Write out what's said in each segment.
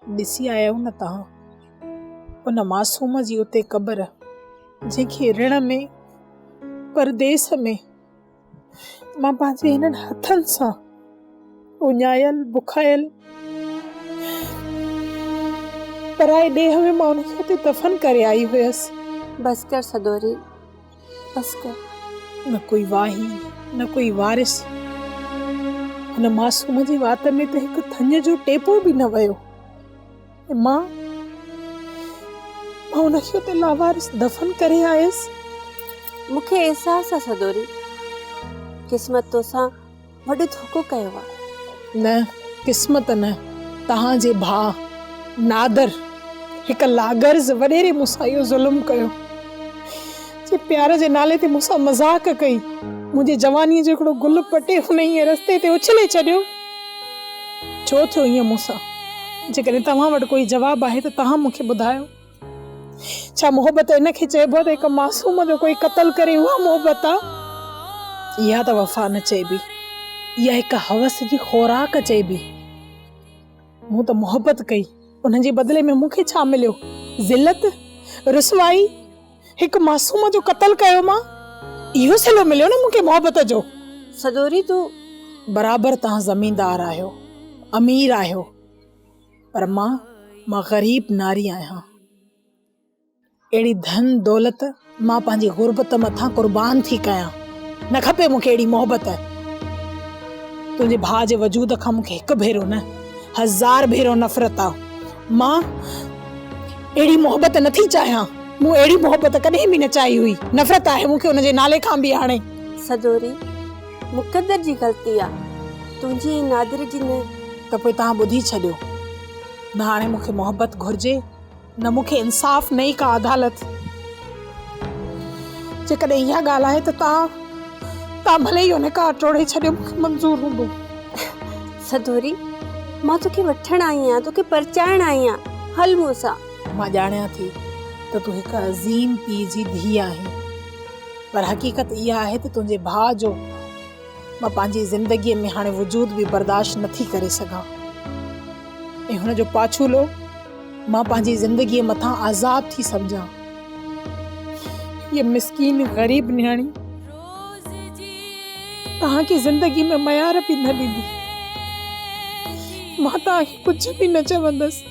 ॾिसी आया न तव्हां उन मासूम जी उते क़बर जंहिंखे ऋण में परदेस में मां पंहिंजे हिननि हथनि सां उञायल बुखायल पराए ॾेह में मां उनखे उते दफ़न करे आई हुयसि। बस कर सदोरी, बस कर। न कोई वाही न कोई वारिस, हुन मासूम जी वात में त हिकु थञ जो टेपो बि न वियो। मां उनखे उते लावारिस दफ़न करे आयसि। मूंखे एहसास आहे सदोरी, किस्मत तोसां वॾो धोखो कयो आहे। न किस्मत न, तव्हांजे भाउ नादर हिकु लागर्ज़ वॾेरे मूंसां इहो ज़ुल्म कयो, जे प्यार जे नाले ते मूंसां मज़ाक कई, मुंहिंजे जवानीअ जो हिकिड़ो गुल पटे हुन ईअं रस्ते ते उछले छॾियो। छो थियो ईअं मूंसां? जेकॾहिं तव्हां वटि कोई जवाबु आहे त तव्हां मूंखे ॿुधायो। छा मोहबत इनखे चइबो आहे त हिकु मासूम जो कोई क़त्ल करे उहा मोहबत आहे? इहा त वफ़ा न चइबी, इहा हिकु हवस जी खोराक चइबी। मूं त मोहबत कई, उन जे बदिले में मूंखे छा मिलियो? ज़िलत, रुसवाई, हिकु मासूम जो क़त्ल कयो मां, इहो सिलो मिलियो न मूंखे मोहबत जो। सदोरी तूं बराबरि तव्हां ज़मींदार आहियो, अमीर आहियो, पर मां ग़रीब नारी आहियां। अहिड़ी धन दौलत मां पंहिंजी गुरबत मथां कुर्बान थी कयां, न खपे मूंखे अहिड़ी मोहबत। तुंहिंजे भाउ जे वजूद खां मूंखे हिकु भेरो न 1000 भेरो नफ़रत आहे। मां अहिड़ी मोहबत नथी चाहियां, मूं अहिड़ी मोहबत कॾहिं बि न चाहिई हुई। नफ़रत आहे मूंखे हुन जे नाले खां बि। हाणे सदोरी मुक़द्दर जी ग़लती आहे, तुंहिंजी नादिर जी न। त पोइ तव्हां ॿुधी छॾियो, न हाणे मूंखे मोहबत घुर्जे, न मूंखे इंसाफ़, न ई का अदालत। जेकॾहिं इहा ॻाल्हि आहे त तव्हां भले ई निकाह टोड़े छॾियो, मूंखे मंज़ूर हूंदो। सदोरी मां तोखे वठण आई आहियां, तोखे परचाइण आई आहियां, हल मूंसां। मां ॼाणियां थी त तूं हिकु अज़ीम पीउ जी धीउ आहीं, पर हक़ीक़त इहा आहे त तुंहिंजे भाउ जो मां पंहिंजी ज़िंदगीअ में हाणे वजूद बि बर्दाश्त नथी करे सघां, ऐं हुन जो पाछूलो मां पंहिंजी ज़िंदगीअ मथां आज़ाद थी सम्झां। ये मिस्कीन ग़रीब न्याणी तव्हांखे ज़िंदगी में मयार बि न ॾींदी। मां तव्हांखे कुझु बि न चवंदसि,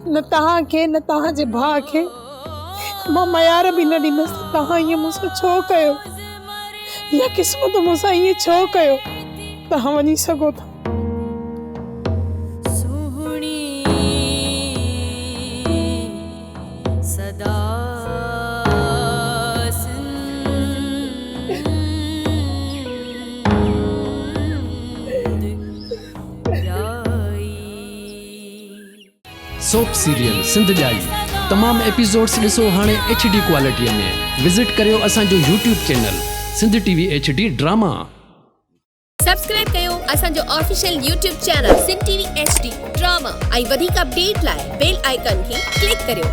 न तव्हांखे न तव्हांजे भाउ खे मां मयार बि न ॾींदसि। तव्हां ईअं मूंसां छो कयो? या किस्मत मूंसां ईअं छो कयो? तव्हां वञी सघो था। सोप सीरियल सिंध जाई तमाम एपिसोड्स ॾिसो हाणे HD क्वालिटीअ में। विज़िट करियो असांजो YouTube channel Sindh TV HD drama. Subscribe कयो असांजो official YouTube channel Sindh TV HD drama ऐं वधीक अपडेट लाइ बेल आइकन खे क्लिक करियो।